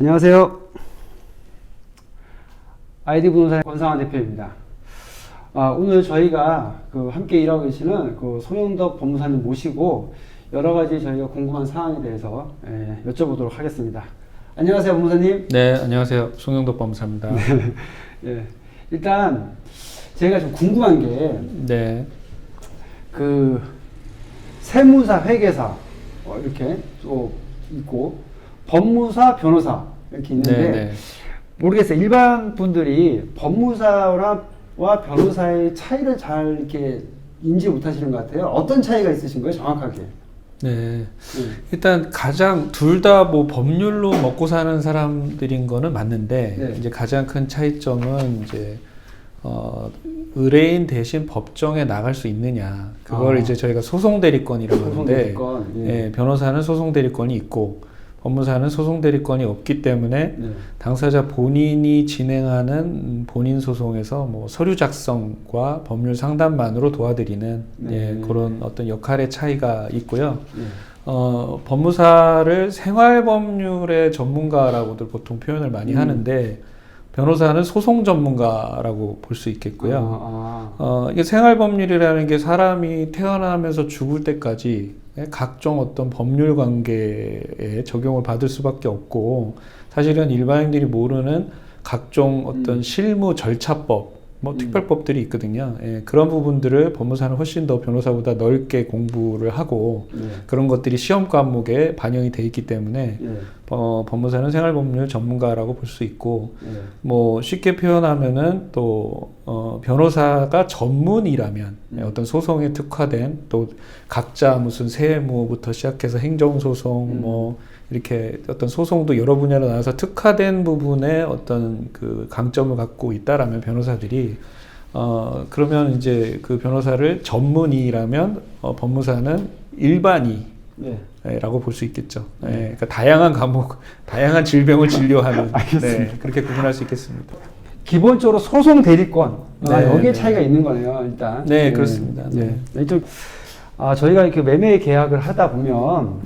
안녕하세요. 아이디 부동산의 권상환 대표입니다. 오늘 저희가 함께 일하고 계시는 송영덕 법무사님 모시고 여러 가지 저희가 궁금한 사항에 대해서 여쭤보도록 하겠습니다. 안녕하세요, 법무사님. 네, 안녕하세요. 송영덕 법무사입니다. 예, 일단 제가 좀 궁금한 게 네. 세무사, 회계사 이렇게 또 있고 법무사, 변호사 이렇게 있는데 네. 모르겠어요. 일반 분들이 법무사와 변호사의 차이를 잘 이렇게 인지 못하시는 것 같아요. 어떤 차이가 있으신 거예요, 정확하게? 네. 일단 가장 둘 다 뭐 법률로 먹고 사는 사람들인 거는 맞는데 네. 이제 가장 큰 차이점은 이제 의뢰인 대신 법정에 나갈 수 있느냐. 그걸 이제 저희가 소송 대리권이라고 하는데 대리권, 예, 변호사는 소송 대리권이 있고 법무사는 소송 대리권이 없기 때문에 당사자 본인이 진행하는 본인 소송에서 뭐 서류 작성과 법률 상담만으로 도와드리는 그런 어떤 역할의 차이가 있고요. 법무사를 생활법률의 전문가라고들 보통 표현을 많이 하는데 변호사는 소송 전문가라고 볼 수 있겠고요. 이게 생활법률이라는 게 사람이 태어나면서 죽을 때까지 각종 어떤 법률 관계에 적용을 받을 수밖에 없고 사실은 일반인들이 모르는 각종 어떤 실무 절차법 뭐 특별법들이 있거든요. 그런 부분들을 법무사는 훨씬 더 변호사보다 넓게 공부를 하고 그런 것들이 시험 과목에 반영이 돼 있기 때문에 법무사는 생활법률 전문가라고 볼 수 있고 뭐 쉽게 표현하면은 또 변호사가 전문이라면 어떤 소송에 특화된 또 각자 무슨 세무부터 시작해서 행정소송 뭐 이렇게 어떤 소송도 여러 분야로 나눠서 특화된 부분에 어떤 그 강점을 갖고 있다라면 변호사들이 그러면 이제 그 변호사를 전문의라면 법무사는 일반의라고 볼 수 있겠죠. 그러니까 다양한 과목, 다양한 질병을 진료하는 그렇게 구분할 수 있겠습니다. 기본적으로 소송 대리권 여기에 차이가 있는 거네요, 일단. 네, 그렇습니다. 저희가 이렇게 매매 계약을 하다 보면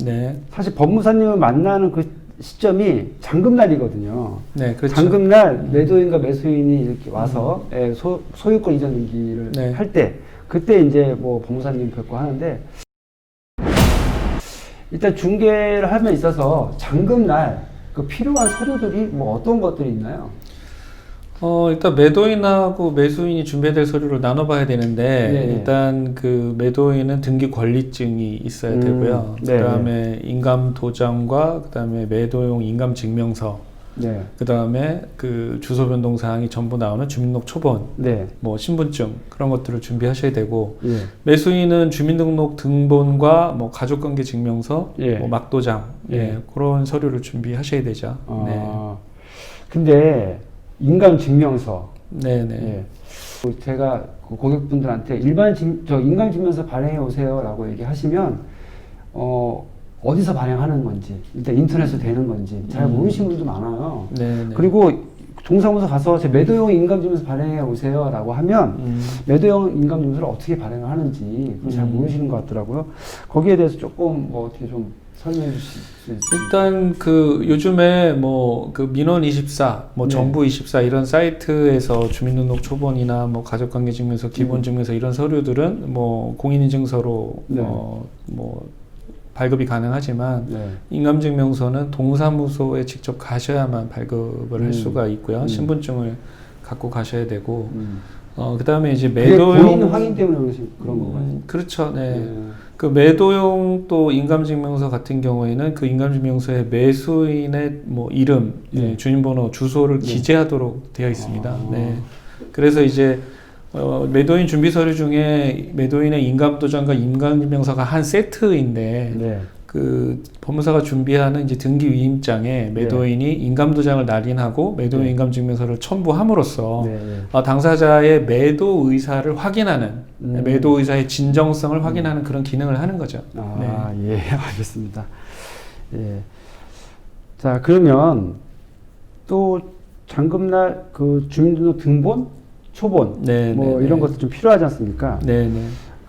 사실 법무사님을 만나는 그 시점이 잔금날이거든요. 네, 그렇죠. 잔금날 매도인과 매수인이 이렇게 와서 소유권 이전 등기를 할 때 그때 이제 뭐 법무사님 뵙고 하는데 일단 중개를 함에 있어서 잔금날 필요한 서류들이 뭐 어떤 것들이 있나요? 일단 매도인하고 매수인이 준비해야 될 서류를 나눠봐야 되는데 일단 그 매도인은 등기 권리증이 있어야 되고요. 그다음에 인감 도장과 그다음에 매도용 인감 증명서, 그다음에 그 주소 변동 사항이 전부 나오는 주민등록 초본, 뭐 신분증 그런 것들을 준비하셔야 되고 매수인은 주민등록 등본과 뭐 가족관계 증명서, 뭐 막도장, 그런 서류를 준비하셔야 되죠. 근데 인감증명서. 제가 고객분들한테 인감증명서 발행해 오세요라고 얘기하시면 어디서 발행하는 건지 일단 인터넷으로 되는 건지 잘 모르시는 분도 많아요. 그리고 동사무소 가서 제 매도용 인감증명서 발행해 오세요라고 하면 매도용 인감증명서를 어떻게 발행을 하는지 잘 모르시는 것 같더라고요. 거기에 대해서 조금 뭐 어떻게 좀 설명해 주실 수 있어요? 일단 요즘에 뭐 민원24, 뭐 정부24 이런 사이트에서 주민등록 초본이나 뭐 가족관계증명서, 기본증명서 이런 서류들은 뭐 공인인증서로 뭐 발급이 가능하지만 인감증명서는 동사무소에 직접 가셔야만 발급을 할 수가 있고요. 신분증을 갖고 가셔야 되고 그다음에 이제 매도용 본인 확인 때문에 그런 건가요? 그렇죠. 그 매도용 또 인감증명서 같은 경우에는 그 인감증명서에 매수인의 뭐 이름, 주민번호, 주소를 기재하도록 되어 있습니다. 그래서 이제 매도인 준비 서류 중에 매도인의 인감도장과 인감증명서가 한 세트인데 그 법무사가 준비하는 이제 등기 위임장에 매도인이 인감도장을 날인하고 매도인 인감증명서를 첨부함으로써 당사자의 매도 의사를 확인하는 매도 의사의 진정성을 확인하는 그런 기능을 하는 거죠. 알겠습니다. 자, 그러면 또 잔금날 그 주민등록 등본, 초본 뭐 이런 것도 좀 필요하지 않습니까?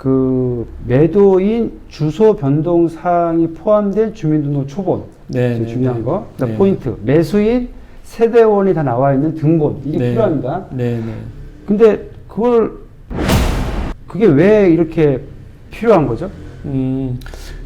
그 매도인 주소 변동 사항이 포함된 주민등록 초본. 네, 중요한 거. 네. 포인트. 매수인 세대원이 다 나와 있는 등본. 이게 네. 필요합니다. 네. 근데 그게 왜 이렇게 필요한 거죠?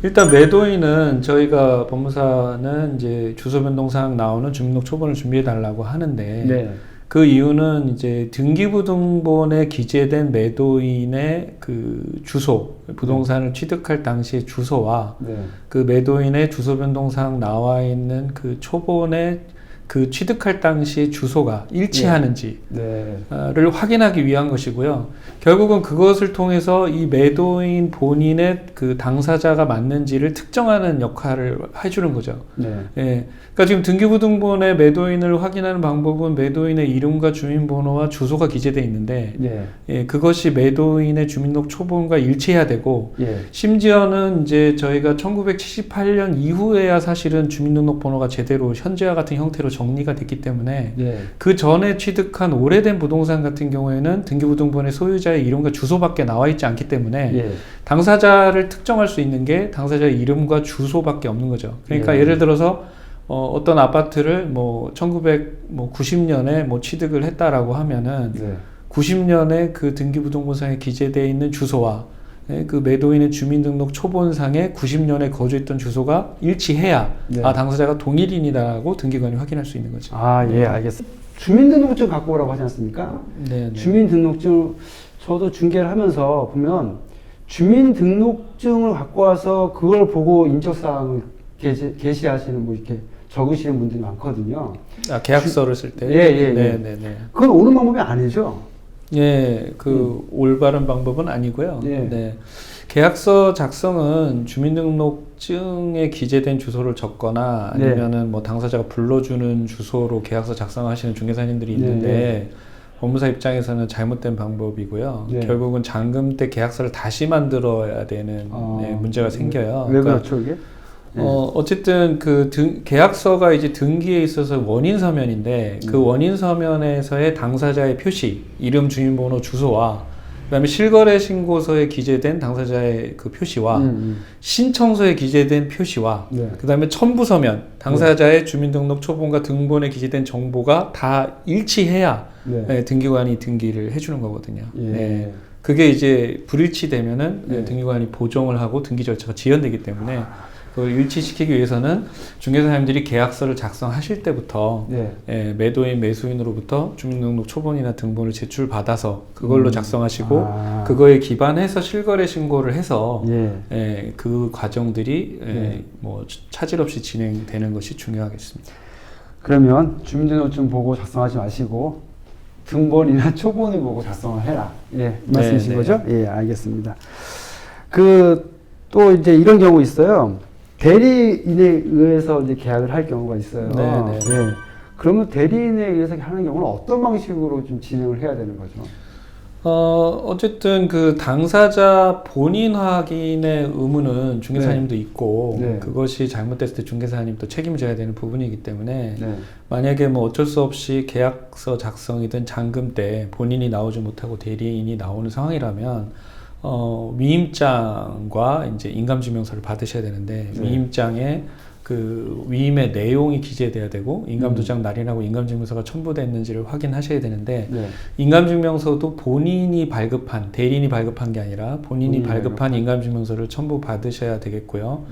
일단 매도인은 저희가 법무사는 이제 주소 변동사항 나오는 주민등록 초본을 준비해 달라고 하는데 네. 그 이유는 이제 등기부등본에 기재된 매도인의 그 주소, 부동산을 취득할 당시의 주소와 네. 그 매도인의 주소 변동사항 나와 있는 그 초본의 그 취득할 당시의 주소가 일치하는지를 확인하기 위한 것이고요. 결국은 그것을 통해서 이 매도인 본인의 그 당사자가 맞는지를 특정하는 역할을 해주는 거죠. 예. 그러니까 지금 등기부등본의 매도인을 확인하는 방법은 매도인의 이름과 주민번호와 주소가 기재되어 있는데 예, 그것이 매도인의 주민등록 초본과 일치해야 되고 심지어는 이제 저희가 1978년 이후에야 사실은 주민등록번호가 제대로 현재와 같은 형태로 정리가 됐기 때문에 그 전에 취득한 오래된 부동산 같은 경우에는 등기부등본의 소유자의 이름과 주소밖에 나와 있지 않기 때문에 당사자를 특정할 수 있는 게 당사자의 이름과 주소밖에 없는 거죠. 그러니까 예를 들어서 어떤 아파트를 뭐 1990년에 뭐 취득을 했다라고 하면은 90년에 그 등기부등본상에 기재되어 있는 주소와 그 매도인의 주민등록 초본상에 90년에 거주했던 주소가 일치해야 당사자가 동일인이다라고 등기관이 확인할 수 있는 거죠. 알겠습니다. 주민등록증 갖고 오라고 하지 않습니까? 주민등록증 저도 중개를 하면서 보면 주민등록증을 갖고 와서 그걸 보고 인적사항을 게시하시는 뭐 이렇게 적으시는 분들이 많거든요. 계약서를 쓸 때. 네네네. 그건 옳은 방법이 아니죠. 올바른 방법은 아니고요. 계약서 작성은 주민등록증에 기재된 주소를 적거나 아니면은 뭐 당사자가 불러주는 주소로 계약서 작성하시는 중개사님들이 있는데 법무사 입장에서는 잘못된 방법이고요. 결국은 잔금 때 계약서를 다시 만들어야 되는 문제가 생겨요. 왜 그렇죠, 이게? 어쨌든 계약서가 이제 등기에 있어서 원인 서면인데 그 원인 서면에서의 당사자의 표시, 이름, 주민번호, 주소와 그다음에 실거래 신고서에 기재된 당사자의 그 표시와 신청서에 기재된 표시와 그다음에 첨부 서면, 당사자의 주민등록 초본과 등본에 기재된 정보가 다 일치해야 등기관이 등기를 해주는 거거든요. 그게 이제 불일치되면은 등기관이 보정을 하고 등기 절차가 지연되기 때문에 그걸 일치시키기 위해서는 중개사님들이 계약서를 작성하실 때부터 매도인, 매수인으로부터 주민등록 초본이나 등본을 제출받아서 그걸로 작성하시고 그거에 기반해서 실거래 신고를 해서 그 과정들이 뭐 차질 없이 진행되는 것이 중요하겠습니다. 그러면 주민등록증 보고 작성하지 마시고 등본이나 초본을 보고 작성을 해라. 말씀이신 거죠? 알겠습니다. 또 이제 이런 경우 있어요. 대리인에 의해서 이제 계약을 할 경우가 있어요. 그러면 대리인에 의해서 하는 경우는 어떤 방식으로 좀 진행을 해야 되는 거죠? 어쨌든 그 당사자 본인 확인의 의무는 중개사님도 있고 그것이 잘못됐을 때 중개사님도 책임을 져야 되는 부분이기 때문에 만약에 뭐 어쩔 수 없이 계약서 작성이든 잔금 때 본인이 나오지 못하고 대리인이 나오는 상황이라면 위임장과 이제 인감증명서를 받으셔야 되는데 위임장에 그 위임의 내용이 기재돼야 되고 인감도장 날인하고 인감증명서가 첨부됐는지를 확인하셔야 되는데 인감증명서도 본인이 발급한, 대리인이 발급한 게 아니라 본인이 발급한 인감증명서를 첨부 받으셔야 되겠고요.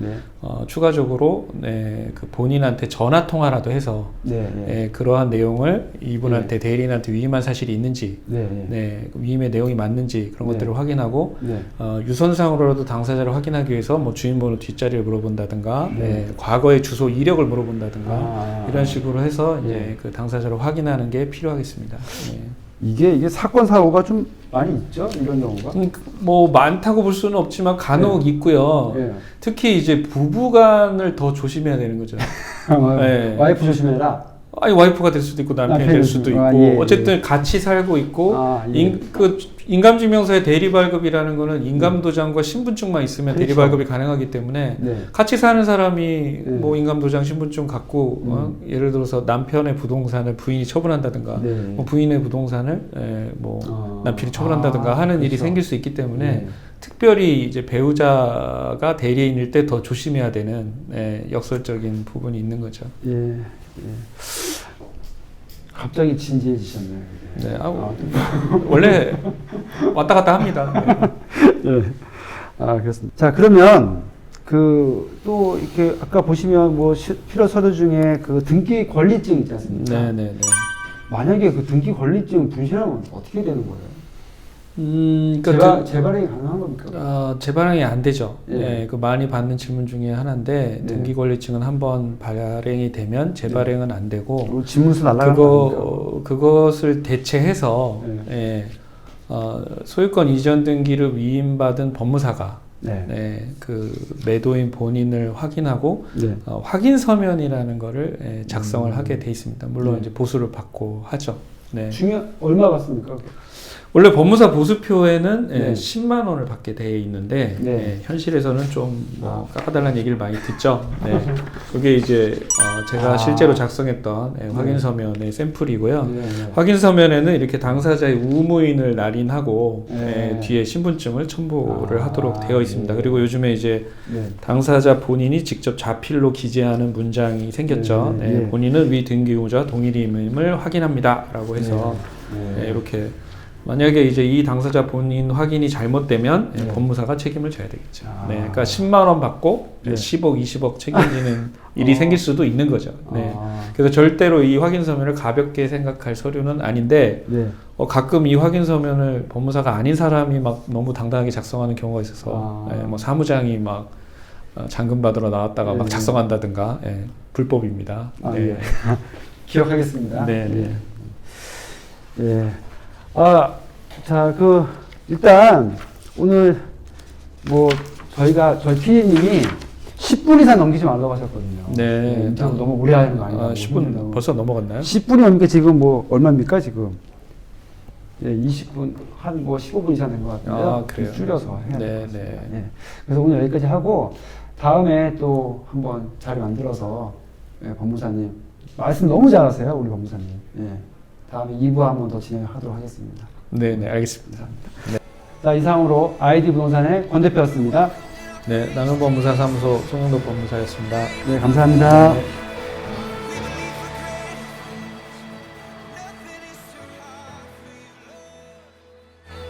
추가적으로 그 본인한테 전화 통화라도 해서 그러한 내용을 이분한테 대리인한테 위임한 사실이 있는지 위임의 내용이 맞는지 그런 것들을 확인하고 유선상으로라도 당사자를 확인하기 위해서 뭐 주민번호 뒷자리를 물어본다든가 과거의 주소 이력을 물어본다든가 이런 식으로 해서 이제 그 당사자를 확인하는 게 필요하겠습니다. 이게 사건 사고가 좀 많이 있죠, 이런 경우가? 뭐 많다고 볼 수는 없지만 간혹 있고요. 특히 이제 부부간을 더 조심해야 되는 거죠. 와이프 조심해라. 아니 와이프가 될 수도 있고 남편이 될 수도 있고 어쨌든 같이 살고 있고 그 인감증명서의 대리발급이라는 거는 인감도장과 신분증만 있으면 그렇죠. 대리발급이 가능하기 때문에 네. 같이 사는 사람이 뭐 인감도장, 신분증 갖고 예를 들어서 남편의 부동산을 부인이 처분한다든가 네. 뭐 부인의 부동산을 뭐 남편이 처분한다든가 하는 그렇죠. 일이 생길 수 있기 때문에 네. 특별히 이제 배우자가 대리인일 때 더 조심해야 되는 역설적인 부분이 있는 거죠. 예. 예. 갑자기 진지해지셨네요. 네, 원래 왔다 갔다 합니다. 네. 아, 그렇습니다. 자, 그러면 또 이렇게 아까 보시면 뭐 필요 서류 중에 그 등기 권리증 있지 않습니까? 네, 네, 네. 만약에 그 등기 권리증 분실하면 어떻게 되는 거예요? 그러니까 재발행이 가능한 겁니까? 재발행이 안 되죠. 예. 네, 그 많이 받는 질문 중에 하나인데 네. 등기 권리증은 한번 발행이 되면 재발행은 안 되고 집문서 날라가는 거 그것을 대체해서 소유권 이전 등기를 위임받은 법무사가 그 매도인 본인을 확인하고 확인 서면이라는 거를 작성을 하게 돼 있습니다. 물론 이제 보수를 받고 하죠. 네. 얼마 받습니까? 원래 법무사 보수표에는 10만 원을 받게 돼 있는데 현실에서는 좀 깎아달라는 얘기를 많이 듣죠. 네. 그게 이제 제가 실제로 작성했던 확인 서면의 샘플이고요. 확인 서면에는 이렇게 당사자의 우무인을 날인하고 뒤에 신분증을 첨부를 하도록 되어 있습니다. 그리고 요즘에 이제 당사자 본인이 직접 자필로 기재하는 문장이 생겼죠. 본인은 위 등기유무자 동일임을 확인합니다라고 해서 이렇게 만약에 이제 이 당사자 본인 확인이 잘못되면 법무사가 책임을 져야 되겠죠. 네, 그러니까 10만 원 받고 10억, 20억 책임지는 일이 생길 수도 있는 거죠. 네. 그래서 절대로 이 확인 서면을 가볍게 생각할 서류는 아닌데 가끔 이 확인 서면을 법무사가 아닌 사람이 막 너무 당당하게 작성하는 경우가 있어서 뭐 사무장이 막 잔금 받으러 나왔다가 막 작성한다든가 불법입니다. 네. 기억하겠습니다. 네. 네. 자, 일단, 오늘, 저희 PD님이 10분 이상 넘기지 말라고 하셨거든요. 네. 너무 무리하는 거 아니에요? 10분 벌써 넘어갔나요? 10분이 넘게 지금 얼마입니까, 지금? 20분, 15분 이상 된 것 같은데요. 그래요? 줄여서 해야 네, 될 것 같습니다. 네. 그래서 오늘 여기까지 하고, 다음에 또 한번 자리 만들어서, 법무사님, 말씀 너무 잘하세요, 우리 법무사님. 다음에 2부 한번 더 진행하도록 하겠습니다. 네, 알겠습니다. 네. 자, 이상으로 ID 부동산의 권 대표였습니다. 네, 나눔법무사 사무소 송영도 법무사였습니다. 네, 감사합니다. 네.